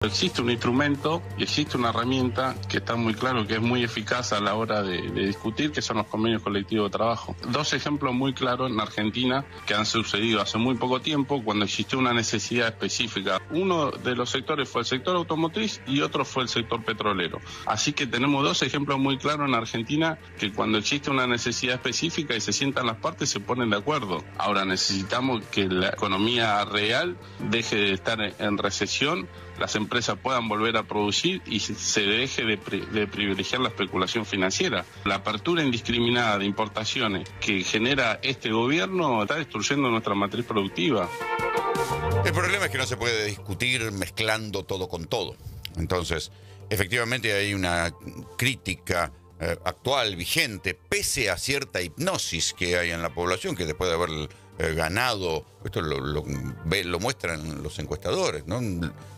Existe un instrumento y existe una herramienta que está muy claro que es muy eficaz a la hora de discutir, que son los convenios colectivos de trabajo. Dos ejemplos muy claros en Argentina que han sucedido hace muy poco tiempo cuando existió una necesidad específica. Uno de los sectores fue el sector automotriz y otro fue el sector petrolero. Así que tenemos dos ejemplos muy claros en Argentina que cuando existe una necesidad específica y se sientan las partes se ponen de acuerdo. Ahora necesitamos que la economía real deje de estar en recesión, las empresas puedan volver a producir y se deje de privilegiar la especulación financiera. La apertura indiscriminada de importaciones que genera este gobierno está destruyendo nuestra matriz productiva. El problema es que no se puede discutir mezclando todo con todo. Entonces, efectivamente hay una crítica actual, vigente, pese a cierta hipnosis que hay en la población, que después de haber ganado, esto lo muestran los encuestadores, ¿no?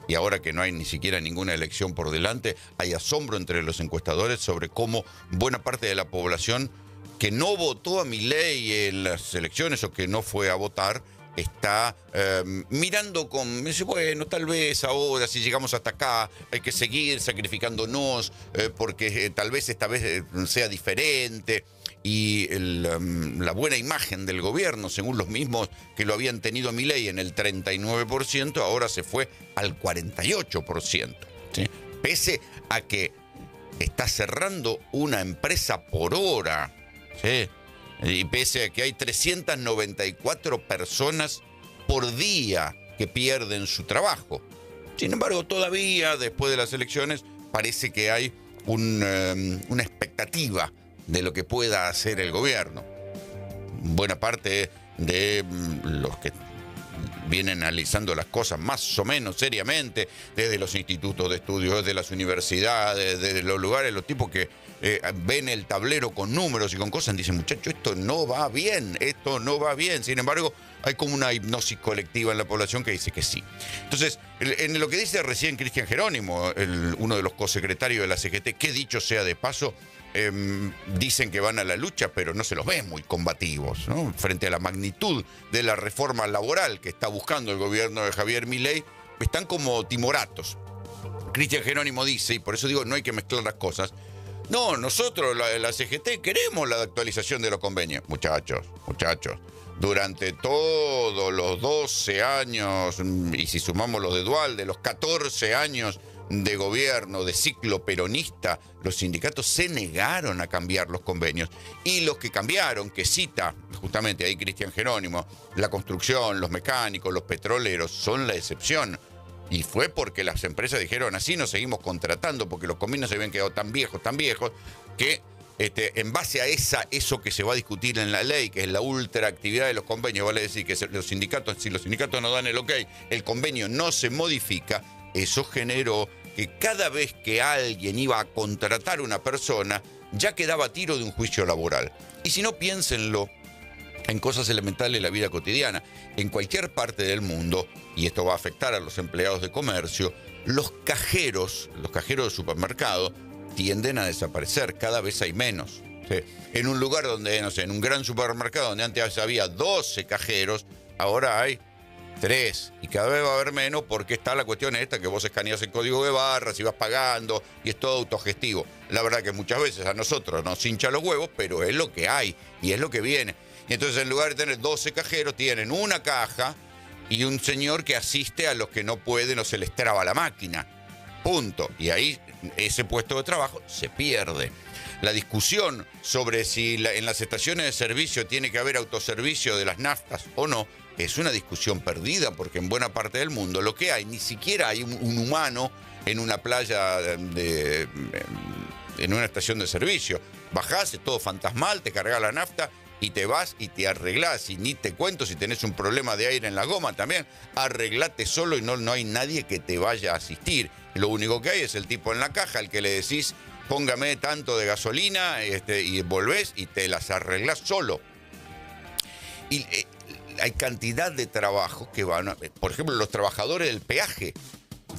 Y ahora que no hay ni siquiera ninguna elección por delante, hay asombro entre los encuestadores sobre cómo buena parte de la población que no votó a Milei en las elecciones o que no fue a votar, está mirando dice, bueno, tal vez ahora si llegamos hasta acá hay que seguir sacrificándonos porque tal vez esta vez sea diferente. Y la buena imagen del gobierno, según los mismos que lo habían tenido a Milei en el 39%, ahora se fue al 48%. ¿Sí? Pese a que está cerrando una empresa por hora, ¿sí? Y pese a que hay 394 personas por día que pierden su trabajo. Sin embargo, todavía después de las elecciones parece que hay una expectativa de lo que pueda hacer el gobierno. Buena parte de los que vienen analizando las cosas más o menos seriamente, desde los institutos de estudios, desde las universidades, desde los lugares, los tipos que ven el tablero con números y con cosas, dicen, muchachos, esto no va bien, esto no va bien. Sin embargo, hay como una hipnosis colectiva en la población que dice que sí. Entonces, en lo que dice recién Cristian Jerónimo, uno de los cosecretarios de la CGT, que dicho sea de paso, dicen que van a la lucha, pero no se los ve muy combativos, ¿no? Frente a la magnitud de la reforma laboral que está buscando el gobierno de Javier Milei, están como timoratos. Cristian Jerónimo dice, y por eso digo, no hay que mezclar las cosas, no, nosotros, la CGT, queremos la actualización de los convenios. Muchachos, durante todos los 12 años, y si sumamos los de Dual, de los 14 años de gobierno, de ciclo peronista, los sindicatos se negaron a cambiar los convenios. Y los que cambiaron, que cita justamente ahí Cristian Jerónimo, la construcción, los mecánicos, los petroleros, son la excepción. Y fue porque las empresas dijeron, así nos seguimos contratando, porque los convenios se habían quedado tan viejos, que en base a eso que se va a discutir en la ley, que es la ultraactividad de los convenios, vale decir que los sindicatos, si los sindicatos no dan el ok, el convenio no se modifica. Eso generó que cada vez que alguien iba a contratar a una persona, ya quedaba a tiro de un juicio laboral. Y si no, piénsenlo en cosas elementales de la vida cotidiana. En cualquier parte del mundo, y esto va a afectar a los empleados de comercio, los cajeros de supermercado tienden a desaparecer, cada vez hay menos. ¿Sí? En un lugar donde, no sé, en un gran supermercado donde antes había 12 cajeros, ahora hay 3, y cada vez va a haber menos porque está la cuestión esta que vos escaneas el código de barras y vas pagando y es todo autogestivo. La verdad que muchas veces a nosotros nos hincha los huevos, pero es lo que hay y es lo que viene. Y entonces en lugar de tener 12 cajeros, tienen una caja y un señor que asiste a los que no pueden o se les traba la máquina. Punto. Y ahí ese puesto de trabajo se pierde. La discusión sobre si en las estaciones de servicio tiene que haber autoservicio de las naftas o no, es una discusión perdida, porque en buena parte del mundo lo que hay, ni siquiera hay un humano en una playa, en una estación de servicio. Bajás, es todo fantasmal, te cargas la nafta y te vas y te arreglás. Y ni te cuento si tenés un problema de aire en la goma también, arreglate solo y no hay nadie que te vaya a asistir. Lo único que hay es el tipo en la caja al que le decís, póngame tanto de gasolina, y volvés y te las arreglás solo. Y hay cantidad de trabajos que van, por ejemplo, los trabajadores del peaje.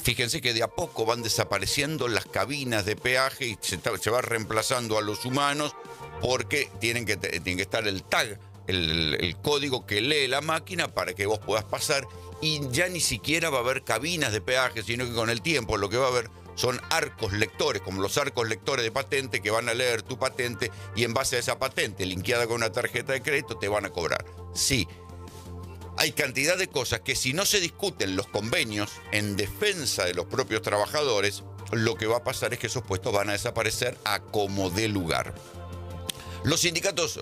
Fíjense que de a poco van desapareciendo las cabinas de peaje y se va reemplazando a los humanos porque tienen que estar el tag, el código que lee la máquina para que vos puedas pasar. y ya ni siquiera va a haber cabinas de peaje, sino que con el tiempo lo que va a haber son arcos lectores, como los arcos lectores de patente, que van a leer tu patente y en base a esa patente, linkeada con una tarjeta de crédito, te van a cobrar. Sí, hay cantidad de cosas que si no se discuten los convenios en defensa de los propios trabajadores, lo que va a pasar es que esos puestos van a desaparecer a como dé lugar. Los sindicatos,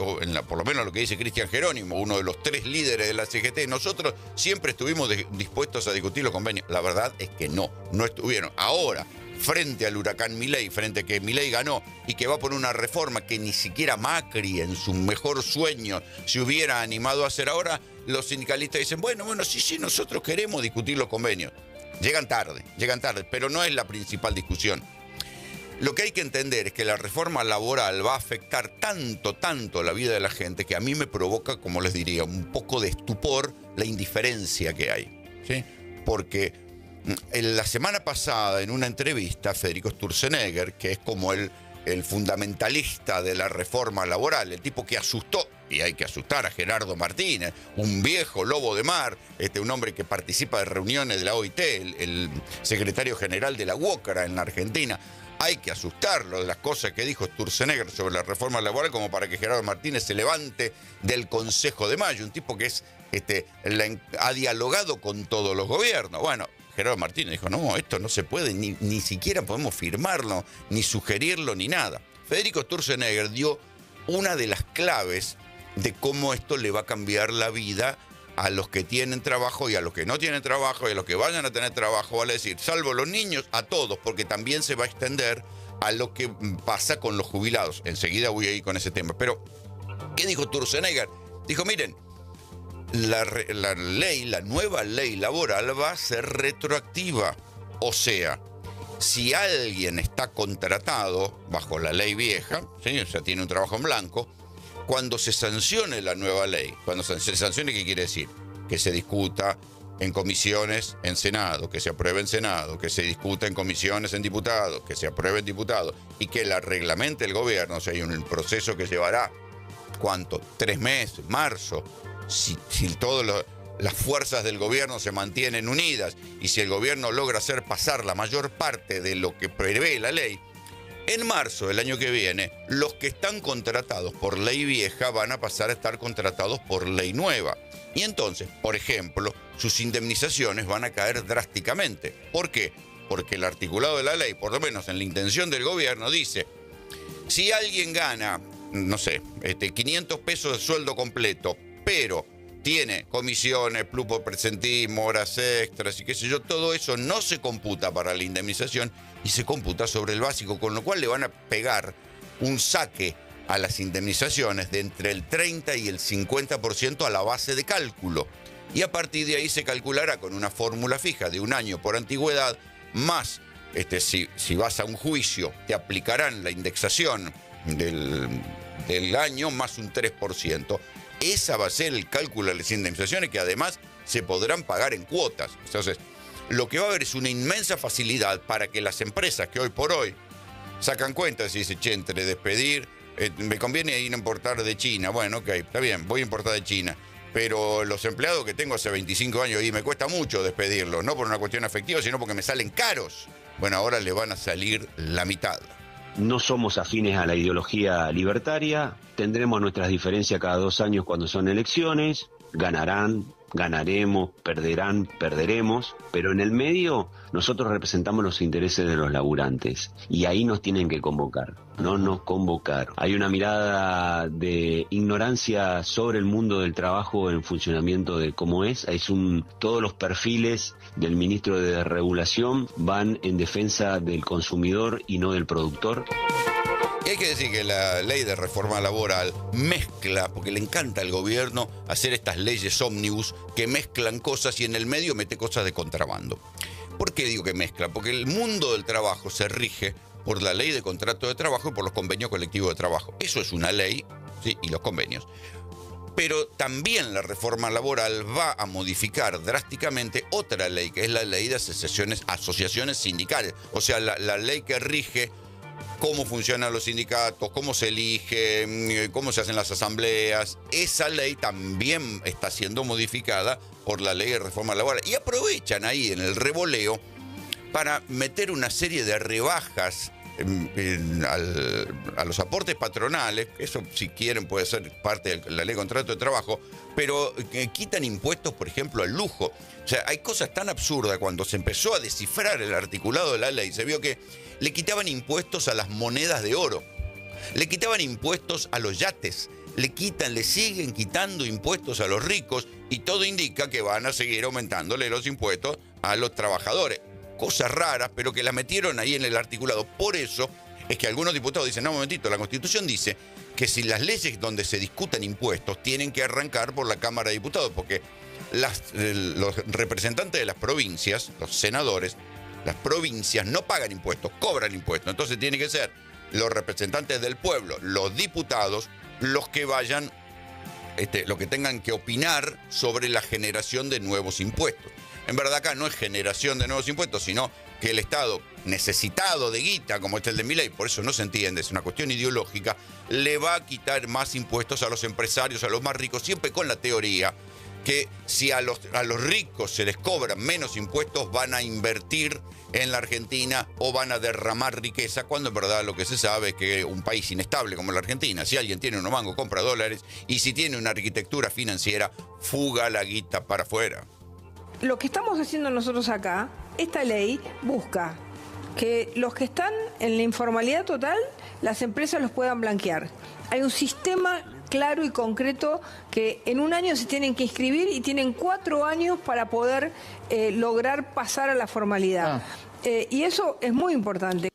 por lo menos lo que dice Cristian Jerónimo, uno de los 3 líderes de la CGT, nosotros siempre estuvimos dispuestos a discutir los convenios. La verdad es que no estuvieron. Ahora, frente al huracán Milei, frente a que Milei ganó y que va por una reforma que ni siquiera Macri en su mejor sueño se hubiera animado a hacer ahora, los sindicalistas dicen, bueno, sí, nosotros queremos discutir los convenios. Llegan tarde, pero no es la principal discusión. Lo que hay que entender es que la reforma laboral va a afectar tanto la vida de la gente que a mí me provoca, como les diría, un poco de estupor la indiferencia que hay, ¿sí? Porque la semana pasada, en una entrevista, Federico Sturzenegger, que es como el fundamentalista de la reforma laboral, el tipo que asustó, y hay que asustar a Gerardo Martínez, un viejo lobo de mar, un hombre que participa de reuniones de la OIT, el secretario general de la UOCRA en la Argentina. Hay que asustarlo de las cosas que dijo Sturzenegger sobre la reforma laboral como para que Gerardo Martínez se levante del Consejo de Mayo, un tipo que es ha dialogado con todos los gobiernos. Bueno, Gerardo Martínez dijo, no, esto no se puede, ni siquiera podemos firmarlo, ni sugerirlo, ni nada. Federico Sturzenegger dio una de las claves de cómo esto le va a cambiar la vida a los que tienen trabajo y a los que no tienen trabajo y a los que vayan a tener trabajo, vale decir, salvo los niños, a todos, porque también se va a extender a lo que pasa con los jubilados. Enseguida voy a ir con ese tema. Pero, ¿qué dijo Sturzenegger? Dijo, miren, la nueva ley laboral va a ser retroactiva. O sea, si alguien está contratado bajo la ley vieja, ¿sí? O sea, tiene un trabajo en blanco, cuando se sancione la nueva ley, cuando se sancione, ¿qué quiere decir? Que se discuta en comisiones en Senado, que se apruebe en Senado, que se discuta en comisiones en diputados, que se apruebe en diputados y que la reglamente el gobierno. O sea, hay un proceso que llevará, ¿cuánto? 3 meses, marzo. Si todas las fuerzas del gobierno se mantienen unidas y si el gobierno logra hacer pasar la mayor parte de lo que prevé la ley, en marzo del año que viene, los que están contratados por ley vieja van a pasar a estar contratados por ley nueva. Y entonces, por ejemplo, sus indemnizaciones van a caer drásticamente. ¿Por qué? Porque el articulado de la ley, por lo menos en la intención del gobierno, dice, si alguien gana, no sé, 500 pesos de sueldo completo, pero tiene comisiones, plus por presentismo, horas extras y qué sé yo, todo eso no se computa para la indemnización y se computa sobre el básico, con lo cual le van a pegar un saque a las indemnizaciones de entre el 30 y el 50% a la base de cálculo. Y a partir de ahí se calculará con una fórmula fija de 1 año por antigüedad, más, si vas a un juicio, te aplicarán la indexación del año más un 3%. Esa va a ser el cálculo de las indemnizaciones que además se podrán pagar en cuotas. Entonces, lo que va a haber es una inmensa facilidad para que las empresas que hoy por hoy sacan cuentas y dicen, che, entre despedir, me conviene ir a importar de China. Bueno, ok, está bien, voy a importar de China. Pero los empleados que tengo hace 25 años y me cuesta mucho despedirlos, no por una cuestión afectiva, sino porque me salen caros. Bueno, ahora les van a salir la mitad. No somos afines a la ideología libertaria, tendremos nuestras diferencias cada 2 años cuando son elecciones, ganarán, ganaremos, perderán, perderemos, pero en el medio nosotros representamos los intereses de los laburantes y ahí nos tienen que convocar, no nos convocar. Hay una mirada de ignorancia sobre el mundo del trabajo en funcionamiento de cómo es, todos los perfiles del ministro de Regulación van en defensa del consumidor y no del productor. Y hay que decir que la ley de reforma laboral mezcla, porque le encanta al gobierno hacer estas leyes ómnibus que mezclan cosas y en el medio mete cosas de contrabando. ¿Por qué digo que mezcla? Porque el mundo del trabajo se rige por la ley de contrato de trabajo y por los convenios colectivos de trabajo. Eso es una ley, ¿sí? Y los convenios. Pero también la reforma laboral va a modificar drásticamente otra ley, que es la ley de asociaciones sindicales. O sea, la ley que rige cómo funcionan los sindicatos, cómo se elige, cómo se hacen las asambleas. Esa ley también está siendo modificada por la ley de reforma laboral. Y aprovechan ahí en el revoleo para meter una serie de rebajas a los aportes patronales. Eso, si quieren, puede ser parte de la ley de contrato de trabajo, pero quitan impuestos, por ejemplo, al lujo. O sea, hay cosas tan absurdas. Cuando se empezó a descifrar el articulado de la ley, se vio que le quitaban impuestos a las monedas de oro, le quitaban impuestos a los yates, le siguen quitando impuestos a los ricos, y todo indica que van a seguir aumentándole los impuestos a los trabajadores. Cosas raras, pero que las metieron ahí en el articulado. Por eso es que algunos diputados dicen, no, un momentito, la Constitución dice que si las leyes donde se discutan impuestos tienen que arrancar por la Cámara de Diputados, porque los representantes de las provincias, los senadores, las provincias no pagan impuestos, cobran impuestos. Entonces tiene que ser los representantes del pueblo, los diputados, los que vayan, lo que tengan que opinar sobre la generación de nuevos impuestos. En verdad acá no es generación de nuevos impuestos, sino que el Estado, necesitado de guita, como este el de Milei, por eso no se entiende, es una cuestión ideológica, le va a quitar más impuestos a los empresarios, a los más ricos, siempre con la teoría que si a los ricos se les cobran menos impuestos, van a invertir en la Argentina o van a derramar riqueza, cuando en verdad lo que se sabe es que un país inestable como la Argentina, si alguien tiene unos mangos, compra dólares, y si tiene una arquitectura financiera, fuga la guita para afuera. Lo que estamos haciendo nosotros acá, esta ley busca que los que están en la informalidad total, las empresas los puedan blanquear. Hay un sistema claro y concreto que en un año se tienen que inscribir y tienen 4 años para poder lograr pasar a la formalidad. Y eso es muy importante.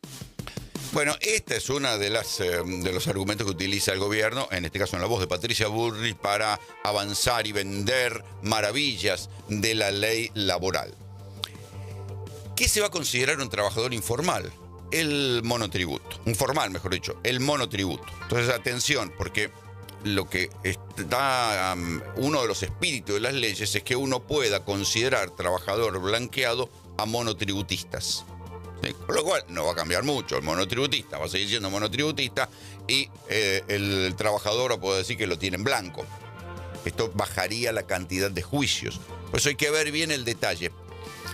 Bueno, esta es una de los argumentos que utiliza el gobierno, en este caso en la voz de Patricia Bullrich, para avanzar y vender maravillas de la ley laboral. ¿Qué se va a considerar un trabajador informal? El monotributo. Informal, mejor dicho, el monotributo. Entonces, atención, porque lo que está, uno de los espíritus de las leyes es que uno pueda considerar trabajador blanqueado a monotributistas. ¿Sí? Con lo cual no va a cambiar mucho. El monotributista va a seguir siendo monotributista y el trabajador puede decir que lo tiene en blanco. Esto bajaría la cantidad de juicios. Por eso hay que ver bien el detalle.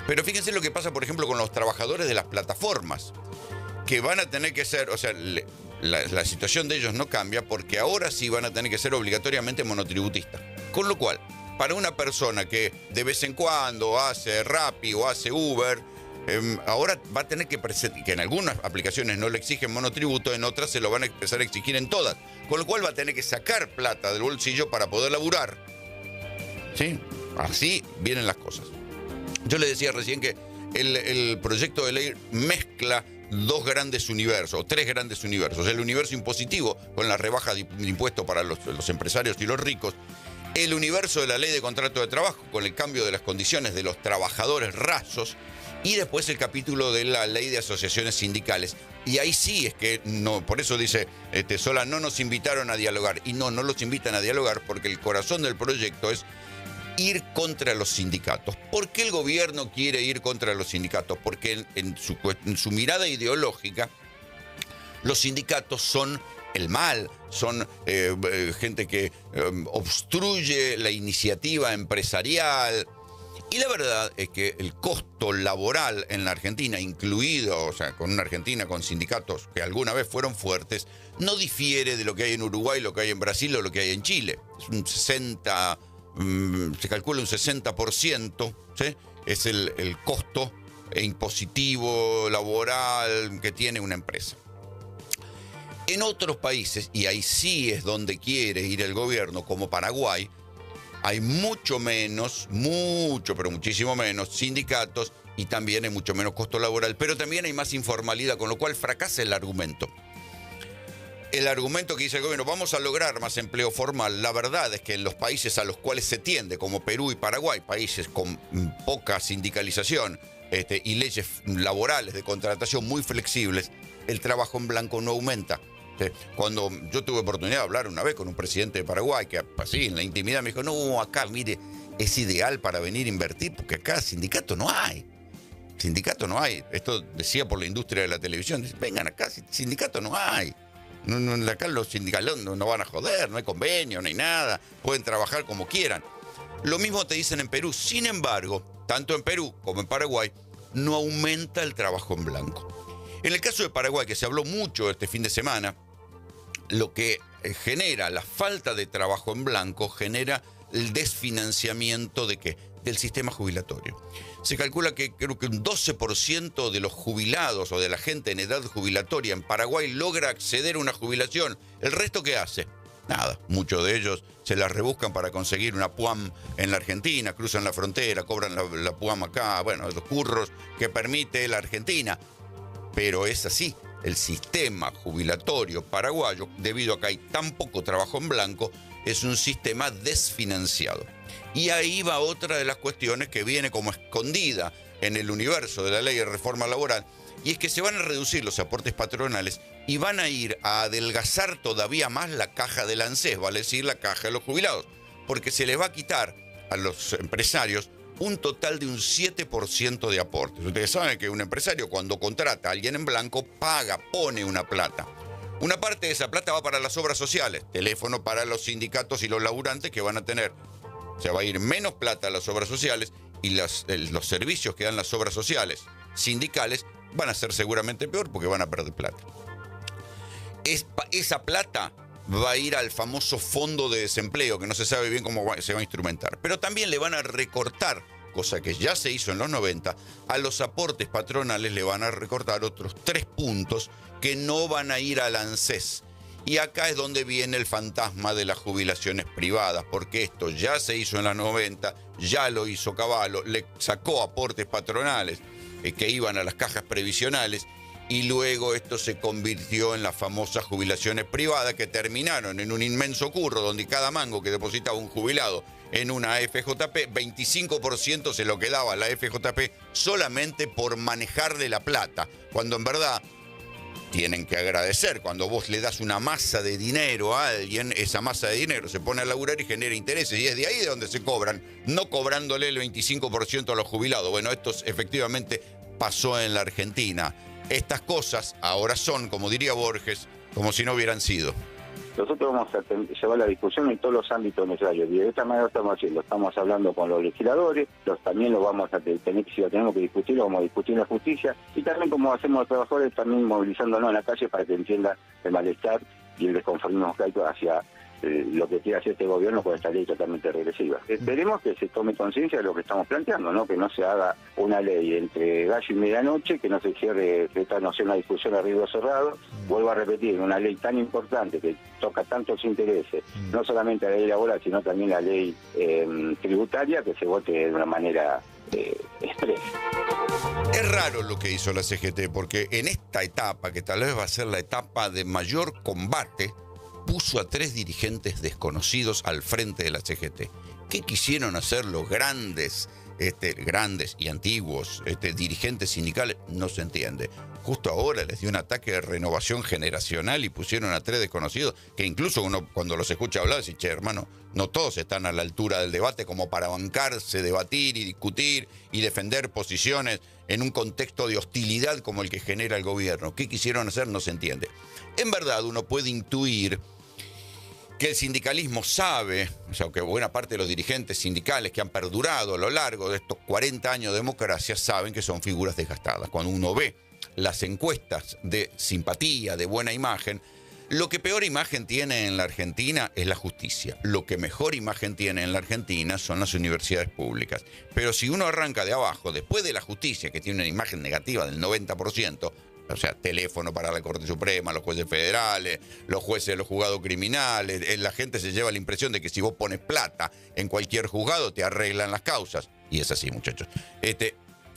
Pero fíjense lo que pasa, por ejemplo, con los trabajadores de las plataformas, que van a tener que ser, o sea, la situación de ellos no cambia, porque ahora sí van a tener que ser obligatoriamente monotributistas. Con lo cual, para una persona que de vez en cuando hace Rappi o hace Uber, ahora va a tener que presentar, que en algunas aplicaciones no le exigen monotributo, en otras se lo van a empezar a exigir en todas. Con lo cual va a tener que sacar plata del bolsillo para poder laburar. ¿Sí? Así vienen las cosas. Yo le decía recién que el proyecto de ley mezcla 2 grandes universos, o 3 grandes universos. El universo impositivo, con la rebaja de impuestos para los empresarios y los ricos. El universo de la ley de contrato de trabajo, con el cambio de las condiciones de los trabajadores rasos. Y después el capítulo de la ley de asociaciones sindicales. Y ahí sí es que, no, por eso dice Solá, no nos invitaron a dialogar. Y no los invitan a dialogar, porque el corazón del proyecto es ir contra los sindicatos. ¿Por qué el gobierno quiere ir contra los sindicatos? Porque en su mirada ideológica, los sindicatos son el mal, son gente que obstruye la iniciativa empresarial. Y la verdad es que el costo laboral en la Argentina, incluido, o sea, con una Argentina con sindicatos que alguna vez fueron fuertes, no difiere de lo que hay en Uruguay, lo que hay en Brasil o lo que hay en Chile. Es un 60%. Se calcula un 60%, ¿sí? Es el costo impositivo laboral que tiene una empresa. En otros países, y ahí sí es donde quiere ir el gobierno, como Paraguay, hay mucho menos, pero muchísimo menos sindicatos, y también hay mucho menos costo laboral, pero también hay más informalidad, con lo cual fracasa el argumento. El argumento que dice el gobierno, vamos a lograr más empleo formal, la verdad es que en los países a los cuales se tiende, como Perú y Paraguay, países con poca sindicalización y leyes laborales de contratación muy flexibles, el trabajo en blanco no aumenta. Cuando yo tuve oportunidad de hablar una vez con un presidente de Paraguay, que así en la intimidad me dijo, no, acá, mire, es ideal para venir a invertir, porque acá sindicato no hay. Sindicato no hay. Esto decía por la industria de la televisión. Vengan acá, sindicato no hay. Acá los sindicatos no van a joder, no hay convenio, no hay nada. Pueden trabajar como quieran. Lo mismo te dicen en Perú. Sin embargo, tanto en Perú como en Paraguay, no aumenta el trabajo en blanco. En el caso de Paraguay, que se habló mucho este fin de semana, lo que genera la falta de trabajo en blanco genera el desfinanciamiento ¿de qué? Del sistema jubilatorio. Se calcula que creo que un 12% de los jubilados o de la gente en edad jubilatoria en Paraguay logra acceder a una jubilación. ¿El resto qué hace? Nada. Muchos de ellos se las rebuscan para conseguir una PUAM en la Argentina, cruzan la frontera, cobran la PUAM acá, bueno, los curros que permite la Argentina. Pero es así. El sistema jubilatorio paraguayo, debido a que hay tan poco trabajo en blanco, es un sistema desfinanciado. Y ahí va otra de las cuestiones que viene como escondida en el universo de la ley de reforma laboral, y es que se van a reducir los aportes patronales y van a ir a adelgazar todavía más la caja del ANSES, vale decir, la caja de los jubilados, porque se les va a quitar a los empresarios un total de un 7% de aportes. Ustedes saben que un empresario cuando contrata a alguien en blanco pone una plata. Una parte de esa plata va para las obras sociales, teléfono para los sindicatos y los laburantes que van a tener. O sea, va a ir menos plata a las obras sociales y los servicios que dan las obras sociales sindicales van a ser seguramente peor porque van a perder plata. Esa plata va a ir al famoso fondo de desempleo, que no se sabe bien cómo se va a instrumentar. Pero también le van a recortar, cosa que ya se hizo en los 90, a los aportes patronales le van a recortar otros 3 puntos que no van a ir al ANSES. Y acá es donde viene el fantasma de las jubilaciones privadas, porque esto ya se hizo en los 90, ya lo hizo Cavallo, le sacó aportes patronales que iban a las cajas previsionales, y luego esto se convirtió en las famosas jubilaciones privadas que terminaron en un inmenso curro donde cada mango que depositaba un jubilado en una AFJP, 25% se lo quedaba a la AFJP solamente por manejarle la plata, cuando en verdad tienen que agradecer. Cuando vos le das una masa de dinero a alguien, esa masa de dinero se pone a laburar y genera intereses, y es de ahí de donde se cobran, no cobrándole el 25% a los jubilados. Bueno, esto efectivamente pasó en la Argentina. Estas cosas ahora son, como diría Borges, como si no hubieran sido. Nosotros vamos a llevar la discusión en todos los ámbitos necesarios, y de esta manera estamos haciendo. Estamos hablando con los legisladores, también lo vamos a tener, si lo tenemos que discutir, lo vamos a discutir en la justicia, y también como hacemos los trabajadores, también movilizándonos en la calle para que entiendan el malestar y el desconformismo que hay hacia lo que quiere hacer este gobierno con esta ley totalmente regresiva. Esperemos que se tome conciencia de lo que estamos planteando, ¿no? Que no se haga una ley entre gallo y medianoche, que no se cierre, que esta no sea una discusión a río cerrado. Vuelvo a repetir, una ley tan importante que toca tantos intereses, no solamente la ley laboral, sino también la ley tributaria, que se vote de una manera expresa. Es raro lo que hizo la CGT, porque en esta etapa, que tal vez va a ser la etapa de mayor combate, puso a 3 dirigentes desconocidos al frente de la CGT. ¿Qué quisieron hacer los grandes y antiguos dirigentes sindicales? No se entiende. Justo ahora les dio un ataque de renovación generacional y pusieron a 3 desconocidos, que incluso uno cuando los escucha hablar dice, che, hermano, no todos están a la altura del debate como para bancarse, debatir y discutir y defender posiciones en un contexto de hostilidad como el que genera el gobierno. ¿Qué quisieron hacer? No se entiende. En verdad, uno puede intuir que el sindicalismo sabe, o sea, que buena parte de los dirigentes sindicales que han perdurado a lo largo de estos 40 años de democracia saben que son figuras desgastadas. Cuando uno ve las encuestas de simpatía, de buena imagen, lo que peor imagen tiene en la Argentina es la justicia. Lo que mejor imagen tiene en la Argentina son las universidades públicas. Pero si uno arranca de abajo, después de la justicia, que tiene una imagen negativa del 90%, o sea, teléfono para la Corte Suprema, los jueces federales, los jueces de los juzgados criminales, la gente se lleva la impresión de que si vos pones plata en cualquier juzgado te arreglan las causas. Y es así, muchachos.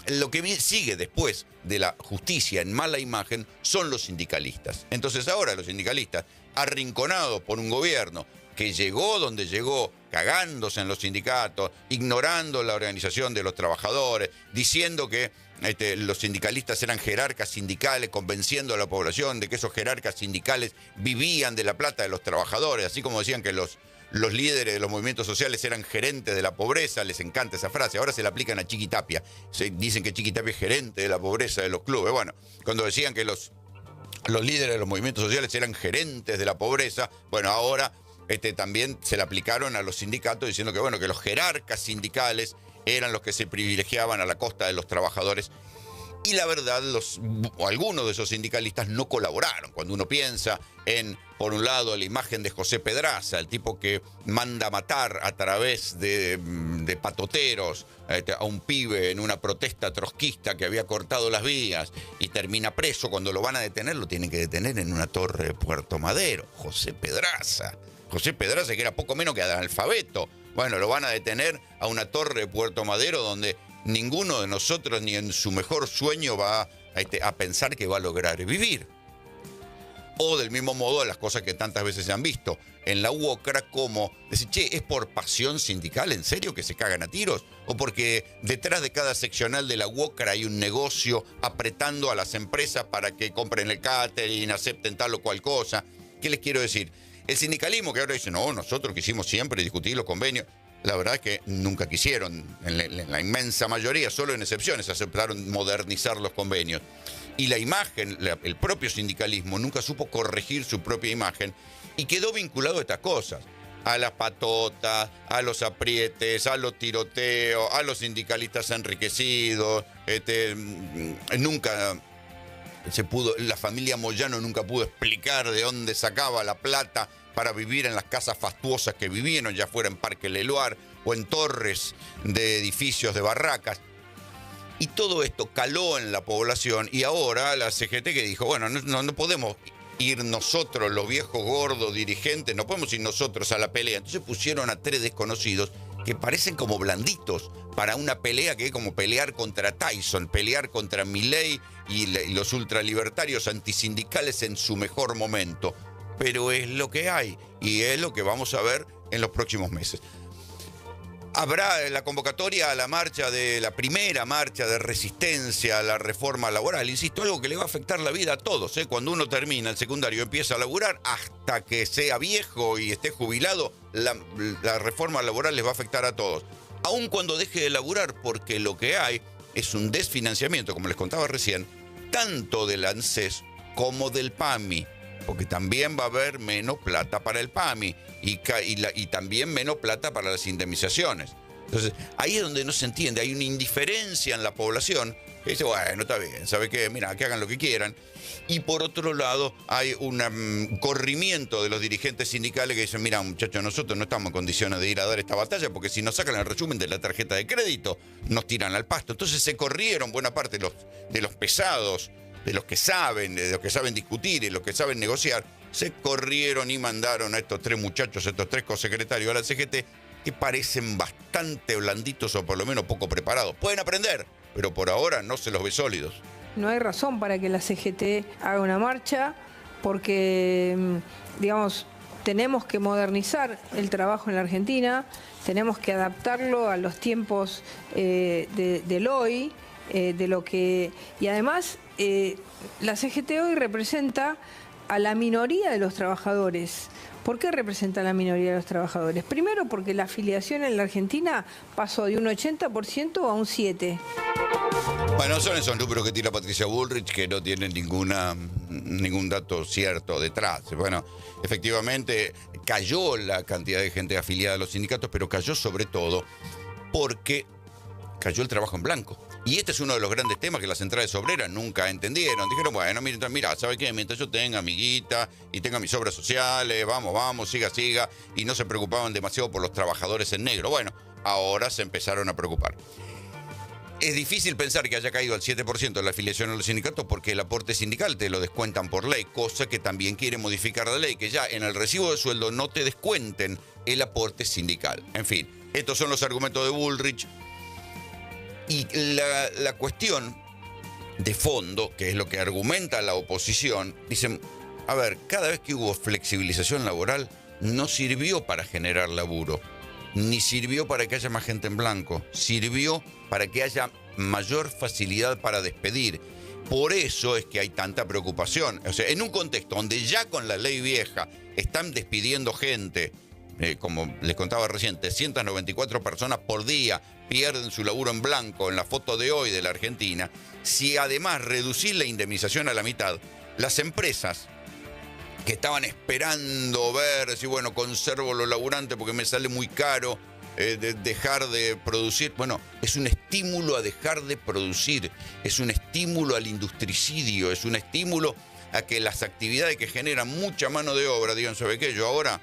Lo que sigue después de la justicia en mala imagen son los sindicalistas. Entonces ahora los sindicalistas, arrinconados por un gobierno que llegó donde llegó, cagándose en los sindicatos, ignorando la organización de los trabajadores, diciendo que los sindicalistas eran jerarcas sindicales, convenciendo a la población de que esos jerarcas sindicales vivían de la plata de los trabajadores, así como decían que los líderes de los movimientos sociales eran gerentes de la pobreza. Les encanta esa frase. Ahora se la aplican a Chiqui Tapia. Dicen que Chiqui Tapia es gerente de la pobreza de los clubes. Bueno, cuando decían que los líderes de los movimientos sociales eran gerentes de la pobreza, bueno, ahora también se la aplicaron a los sindicatos diciendo que, bueno, que los jerarcas sindicales eran los que se privilegiaban a la costa de los trabajadores. Y la verdad, algunos de esos sindicalistas no colaboraron. Cuando uno piensa en, por un lado, la imagen de José Pedraza, el tipo que manda matar a través de patoteros a un pibe en una protesta trotskista que había cortado las vías y termina preso. Cuando lo van a detener, lo tienen que detener en una torre de Puerto Madero. José Pedraza, que era poco menos que analfabeto. Bueno, lo van a detener a una torre de Puerto Madero donde ninguno de nosotros ni en su mejor sueño va a pensar que va a lograr vivir. O del mismo modo las cosas que tantas veces se han visto en la UOCRA, como decir, che, ¿es por pasión sindical? ¿En serio que se cagan a tiros? ¿O porque detrás de cada seccional de la UOCRA hay un negocio apretando a las empresas para que compren el catering, acepten tal o cual cosa? ¿Qué les quiero decir? El sindicalismo que ahora dice, no, nosotros quisimos siempre discutir los convenios. La verdad es que nunca quisieron, en la inmensa mayoría, solo en excepciones, aceptaron modernizar los convenios. Y la imagen, el propio sindicalismo, nunca supo corregir su propia imagen y quedó vinculado a estas cosas. A las patotas, a los aprietes, a los tiroteos, a los sindicalistas enriquecidos. Nunca se pudo, la familia Moyano nunca pudo explicar de dónde sacaba la plata para vivir en las casas fastuosas que vivieron, ya fuera en Parque Leloir o en torres de edificios de barracas. Y todo esto caló en la población y ahora la CGT que dijo, bueno, no podemos ir nosotros, los viejos gordos dirigentes, no podemos ir nosotros a la pelea. Entonces pusieron a 3 desconocidos que parecen como blanditos para una pelea que es como pelear contra Tyson, pelear contra Milei y los ultralibertarios antisindicales en su mejor momento. Pero es lo que hay y es lo que vamos a ver en los próximos meses. Habrá la convocatoria a la primera marcha de resistencia a la reforma laboral. Insisto, algo que le va a afectar la vida a todos. Cuando uno termina el secundario y empieza a laburar, hasta que sea viejo y esté jubilado, la reforma laboral les va a afectar a todos. Aun cuando deje de laburar, porque lo que hay es un desfinanciamiento, como les contaba recién, tanto del ANSES como del PAMI. Porque también va a haber menos plata para el PAMI y también menos plata para las indemnizaciones. Entonces, ahí es donde no se entiende. Hay una indiferencia en la población que dice, bueno, está bien, ¿sabe qué? Mira, que hagan lo que quieran. Y por otro lado, hay un corrimiento de los dirigentes sindicales que dicen, mira, muchachos, nosotros no estamos en condiciones de ir a dar esta batalla porque si nos sacan el resumen de la tarjeta de crédito, nos tiran al pasto. Entonces se corrieron buena parte de los pesados, de los que saben discutir y los que saben negociar, se corrieron y mandaron a estos 3 muchachos, estos 3 cosecretarios a la CGT, que parecen bastante blanditos o por lo menos poco preparados. Pueden aprender, pero por ahora no se los ve sólidos. No hay razón para que la CGT haga una marcha, porque, digamos, tenemos que modernizar el trabajo en la Argentina, tenemos que adaptarlo a los tiempos del hoy, de lo que... Y además, la CGT hoy representa a la minoría de los trabajadores. ¿Por qué representa a la minoría de los trabajadores? Primero, porque la afiliación en la Argentina pasó de un 80% a un 7%. Bueno, son esos números que tira Patricia Bullrich que no tienen ningún dato cierto detrás. Bueno, efectivamente cayó la cantidad de gente afiliada a los sindicatos, pero cayó sobre todo porque cayó el trabajo en blanco. Y este es uno de los grandes temas que las centrales obreras nunca entendieron. Dijeron, bueno, mira, ¿sabe qué? Mientras yo tenga amiguita y tenga mis obras sociales, vamos, siga, y no se preocupaban demasiado por los trabajadores en negro. Bueno, ahora se empezaron a preocupar. Es difícil pensar que haya caído al 7% la afiliación a los sindicatos porque el aporte sindical te lo descuentan por ley, cosa que también quiere modificar la ley, que ya en el recibo de sueldo no te descuenten el aporte sindical. En fin, estos son los argumentos de Bullrich. Y la cuestión de fondo, que es lo que argumenta la oposición, dicen, a ver, cada vez que hubo flexibilización laboral, no sirvió para generar laburo, ni sirvió para que haya más gente en blanco, sirvió para que haya mayor facilidad para despedir. Por eso es que hay tanta preocupación. O sea, en un contexto donde ya con la ley vieja están despidiendo gente, como les contaba recién, 394 personas por día pierden su laburo en blanco en la foto de hoy de la Argentina, si además reducir la indemnización a la mitad, las empresas que estaban esperando ver si, bueno, conservo los laburantes porque me sale muy caro dejar de producir. Bueno, es un estímulo a dejar de producir, es un estímulo al industricidio, es un estímulo a que las actividades que generan mucha mano de obra digan, ¿sabe qué? Yo ahora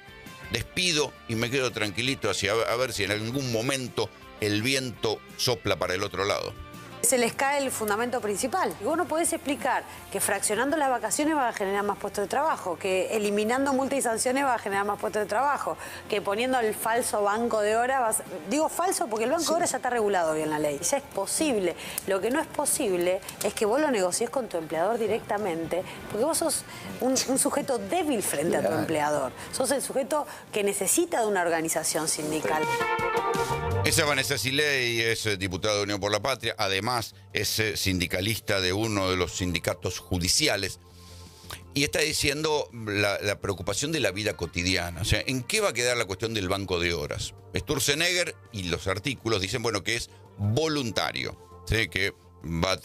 despido y me quedo tranquilito a ver si en algún momento el viento sopla para el otro lado. Se les cae el fundamento principal. Vos no podés explicar que fraccionando las vacaciones va a generar más puestos de trabajo, que eliminando multas y sanciones va a generar más puestos de trabajo, que poniendo el falso banco de horas, digo falso porque el banco de horas ya está regulado bien la ley, ya es posible. Lo que no es posible es que vos lo negocies con tu empleador directamente, porque vos sos un sujeto débil frente a tu empleador, sos el sujeto que necesita de una organización sindical. Esa Vanessa Silei es diputada de Unión por la Patria, además es sindicalista de uno de los sindicatos judiciales y está diciendo la preocupación de la vida cotidiana. O sea, ¿en qué va a quedar la cuestión del banco de horas? Sturzenegger y los artículos dicen, bueno, que es voluntario, ¿sí? Que va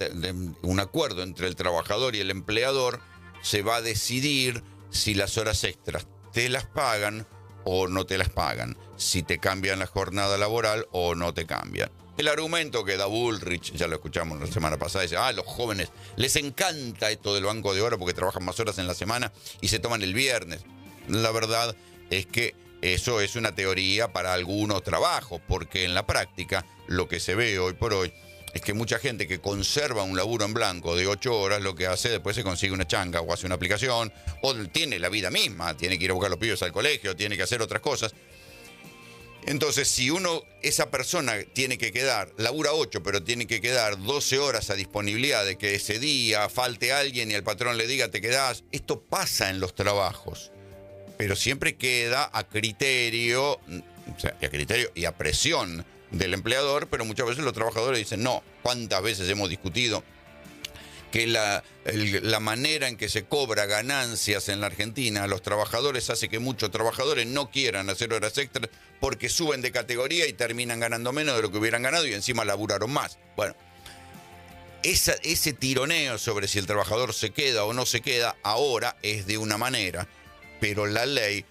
un acuerdo entre el trabajador y el empleador, se va a decidir si las horas extras te las pagan o no te las pagan, si te cambian la jornada laboral o no te cambian. El argumento que da Bullrich, ya lo escuchamos la semana pasada, dice, los jóvenes les encanta esto del banco de horas porque trabajan más horas en la semana y se toman el viernes. La verdad es que eso es una teoría para algunos trabajos, porque en la práctica lo que se ve hoy por hoy es que mucha gente que conserva un laburo en blanco de 8 horas, lo que hace después se consigue una changa o hace una aplicación, o tiene la vida misma, tiene que ir a buscar a los pibes al colegio, tiene que hacer otras cosas. Entonces, si esa persona tiene que quedar, labura 8, pero tiene que quedar 12 horas a disponibilidad de que ese día falte alguien y el patrón le diga te quedás, esto pasa en los trabajos, pero siempre queda a criterio, o sea, a criterio y a presión del empleador, pero muchas veces los trabajadores dicen no. ¿Cuántas veces hemos discutido que la manera en que se cobra ganancias en la Argentina a los trabajadores hace que muchos trabajadores no quieran hacer horas extras porque suben de categoría y terminan ganando menos de lo que hubieran ganado y encima laburaron más? Bueno, ese tironeo sobre si el trabajador se queda o no se queda ahora es de una manera, pero la ley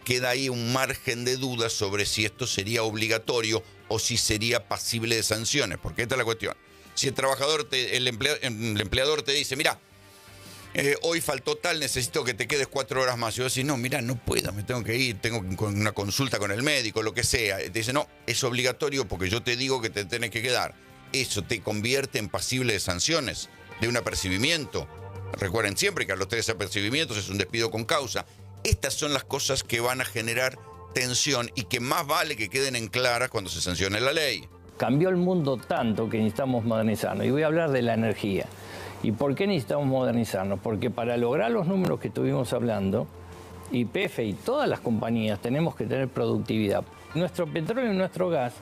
queda ahí un margen de duda sobre si esto sería obligatorio o si sería pasible de sanciones, porque esta es la cuestión. Si el trabajador, el empleador te dice, mira, hoy faltó tal, necesito que te quedes 4 horas más. Y vos decís, no, mira, no puedo, me tengo que ir, tengo una consulta con el médico, lo que sea. Te dice, no, es obligatorio porque yo te digo que te tenés que quedar. Eso te convierte en pasible de sanciones, de un apercibimiento. Recuerden siempre que a los 3 apercibimientos es un despido con causa. Estas son las cosas que van a generar tensión y que más vale que queden en claras cuando se sancione la ley. Cambió el mundo tanto que necesitamos modernizarnos. Y voy a hablar de la energía. ¿Y por qué necesitamos modernizarnos? Porque para lograr los números que estuvimos hablando, YPF y todas las compañías tenemos que tener productividad. Nuestro petróleo y nuestro gas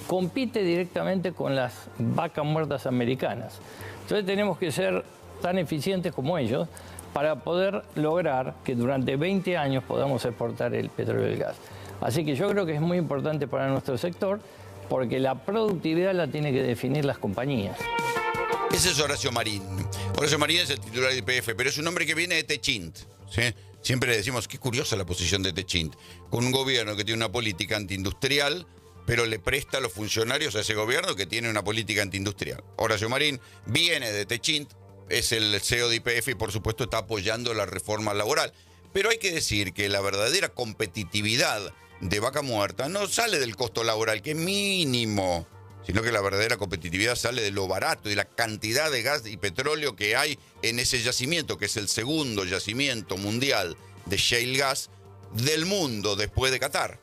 compite directamente con las vacas muertas americanas. Entonces tenemos que ser tan eficientes como ellos para poder lograr que durante 20 años podamos exportar el petróleo y el gas. Así que yo creo que es muy importante para nuestro sector porque la productividad la tiene que definir las compañías. Ese es Horacio Marín. Horacio Marín es el titular de YPF, pero es un hombre que viene de Techint, ¿sí? Siempre le decimos, qué curiosa la posición de Techint, con un gobierno que tiene una política antiindustrial, pero le presta a los funcionarios a ese gobierno que tiene una política antiindustrial. Horacio Marín viene de Techint, es el CEO de YPF y por supuesto está apoyando la reforma laboral. Pero hay que decir que la verdadera competitividad de Vaca Muerta no sale del costo laboral, que es mínimo, sino que la verdadera competitividad sale de lo barato y la cantidad de gas y petróleo que hay en ese yacimiento, que es el segundo yacimiento mundial de shale gas del mundo después de Qatar.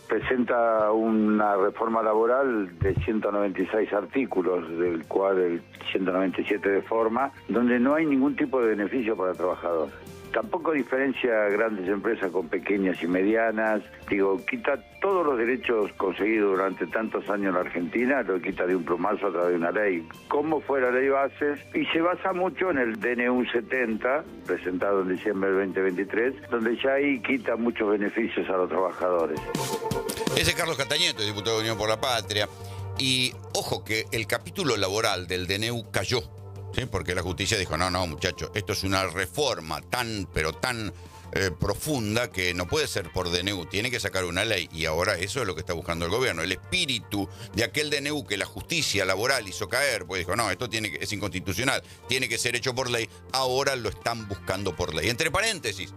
presenta una reforma laboral de 196 artículos, del cual el 197 de forma, donde no hay ningún tipo de beneficio para el trabajador. Tampoco diferencia grandes empresas con pequeñas y medianas. Digo, quita todos los derechos conseguidos durante tantos años en la Argentina, lo quita de un plumazo a través de una ley. ¿Cómo fue la ley Bases? Y se basa mucho en el DNU 70, presentado en diciembre del 2023, donde ya ahí quita muchos beneficios a los trabajadores. Ese es Carlos Catañeto, diputado de Unión por la Patria. Y ojo que el capítulo laboral del DNU cayó. ¿Sí? Porque la justicia dijo, no, muchachos, esto es una reforma tan profunda que no puede ser por DNU, tiene que sacar una ley. Y ahora eso es lo que está buscando el gobierno. El espíritu de aquel DNU que la justicia laboral hizo caer, pues dijo, no, esto es inconstitucional, tiene que ser hecho por ley, ahora lo están buscando por ley. Entre paréntesis,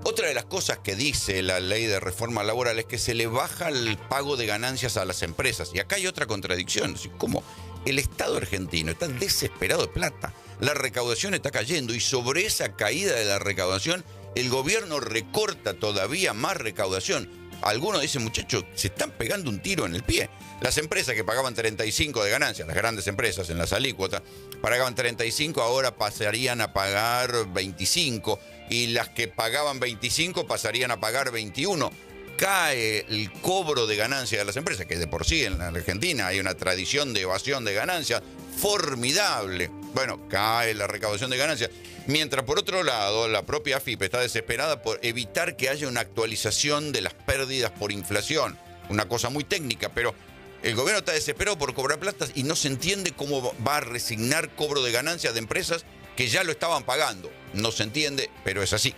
otra de las cosas que dice la ley de reforma laboral es que se le baja el pago de ganancias a las empresas. Y acá hay otra contradicción, ¿cómo? El Estado argentino está desesperado de plata, la recaudación está cayendo y sobre esa caída de la recaudación el gobierno recorta todavía más recaudación. Algunos dicen, muchachos, se están pegando un tiro en el pie. Las empresas que pagaban 35 de ganancias, las grandes empresas en las alícuotas, pagaban 35, ahora pasarían a pagar 25 y las que pagaban 25 pasarían a pagar 21. Cae el cobro de ganancias de las empresas, que de por sí en la Argentina hay una tradición de evasión de ganancias formidable. Bueno, cae la recaudación de ganancias. Mientras, por otro lado, la propia AFIP está desesperada por evitar que haya una actualización de las pérdidas por inflación. Una cosa muy técnica, pero el gobierno está desesperado por cobrar plata y no se entiende cómo va a resignar cobro de ganancias de empresas que ya lo estaban pagando. No se entiende, pero es así.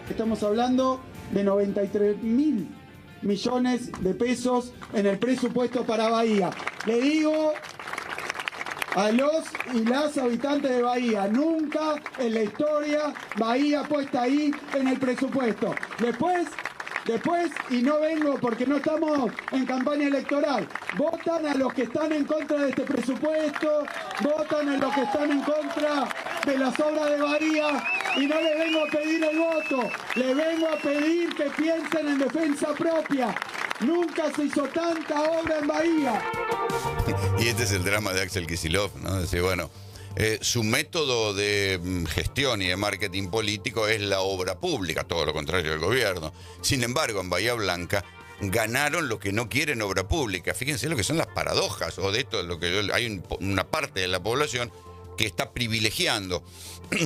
Estamos hablando de 93.000 millones de pesos en el presupuesto para Bahía. Le digo a los y las habitantes de Bahía, nunca en la historia Bahía puesta ahí en el presupuesto. Después, y no vengo porque no estamos en campaña electoral, votan a los que están en contra de este presupuesto, votan a los que están en contra de las obras de Bahía, y no les vengo a pedir el voto, les vengo a pedir que piensen en defensa propia. Nunca se hizo tanta obra en Bahía. Y este es el drama de Axel Kicillof, ¿no? Decir, bueno, su método de gestión y de marketing político es la obra pública, todo lo contrario del gobierno. Sin embargo, en Bahía Blanca ganaron los que no quieren obra pública. Fíjense lo que son las paradojas, o de esto, hay una parte de la población que está privilegiando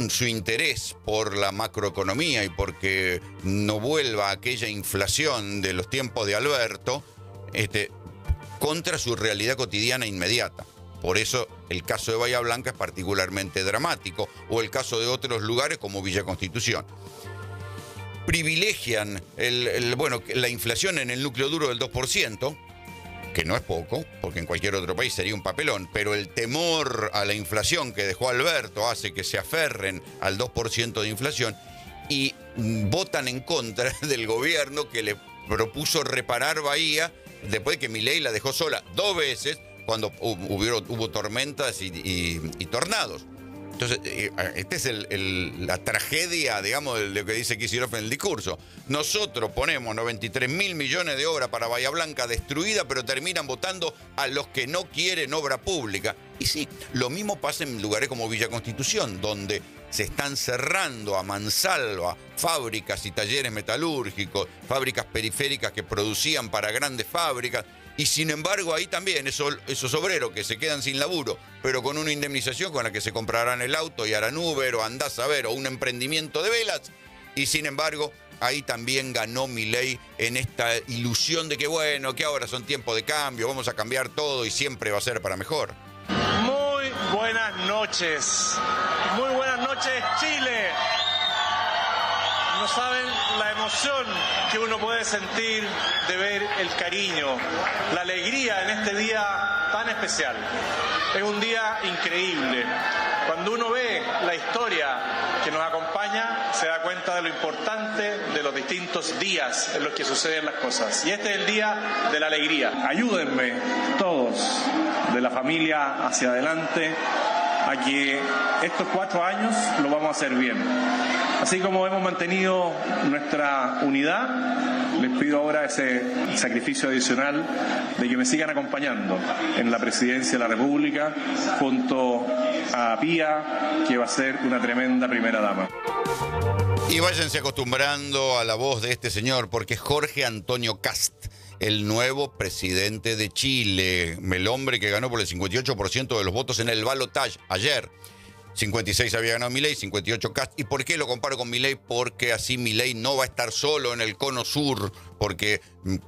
su interés por la macroeconomía y porque no vuelva aquella inflación de los tiempos de Alberto, contra su realidad cotidiana inmediata. Por eso el caso de Bahía Blanca es particularmente dramático, o el caso de otros lugares como Villa Constitución. Privilegian la inflación en el núcleo duro del 2%, que no es poco, porque en cualquier otro país sería un papelón, pero el temor a la inflación que dejó Alberto hace que se aferren al 2% de inflación y votan en contra del gobierno que le propuso reparar Bahía después de que Milei la dejó sola 2 veces cuando hubo tormentas y tornados. Entonces, esta es la tragedia, digamos, de lo que dice Kicillof en el discurso. Nosotros ponemos 93.000 millones de obra para Bahía Blanca destruida, pero terminan votando a los que no quieren obra pública. Y sí, lo mismo pasa en lugares como Villa Constitución, donde se están cerrando a mansalva fábricas y talleres metalúrgicos, fábricas periféricas que producían para grandes fábricas. Y sin embargo, ahí también esos obreros que se quedan sin laburo, pero con una indemnización con la que se comprarán el auto y harán Uber o andás a ver, o un emprendimiento de velas. Y sin embargo, ahí también ganó Milei en esta ilusión de que bueno, que ahora son tiempos de cambio, vamos a cambiar todo y siempre va a ser para mejor. Muy buenas noches. Muy buenas noches, Chile. No saben la emoción que uno puede sentir de ver el cariño, la alegría en este día tan especial. Es un día increíble. Cuando uno ve la historia que nos acompaña, se da cuenta de lo importante de los distintos días en los que suceden las cosas. Y este es el día de la alegría. Ayúdenme todos de la familia hacia adelante a que estos 4 años lo vamos a hacer bien. Así como hemos mantenido nuestra unidad, les pido ahora ese sacrificio adicional de que me sigan acompañando en la presidencia de la República junto a Pía, que va a ser una tremenda primera dama. Y váyanse acostumbrando a la voz de este señor, porque es Jorge Antonio Kast, el nuevo presidente de Chile, el hombre que ganó por el 58% de los votos en el balotaje ayer. 56 había ganado Milei, 58 Kast. ¿Y por qué lo comparo con Milei? Porque así Milei no va a estar solo en el cono sur, porque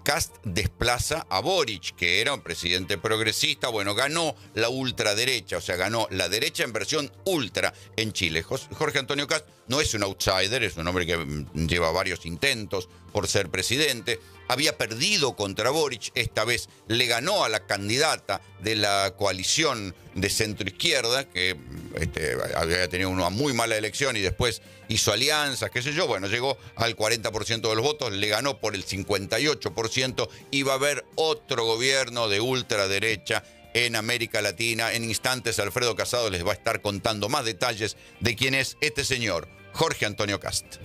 Kast desplaza a Boric, que era un presidente progresista. Bueno, ganó la ultraderecha, o sea, ganó la derecha en versión ultra en Chile. Jorge Antonio Kast no es un outsider, es un hombre que lleva varios intentos por ser presidente. Había perdido contra Boric, esta vez le ganó a la candidata de la coalición de centro-izquierda, que había tenido una muy mala elección y después hizo alianzas, qué sé yo. Bueno, llegó al 40% de los votos, le ganó por el 58% y va a haber otro gobierno de ultraderecha en América Latina. En instantes, Alfredo Casado les va a estar contando más detalles de quién es este señor, Jorge Antonio Kast.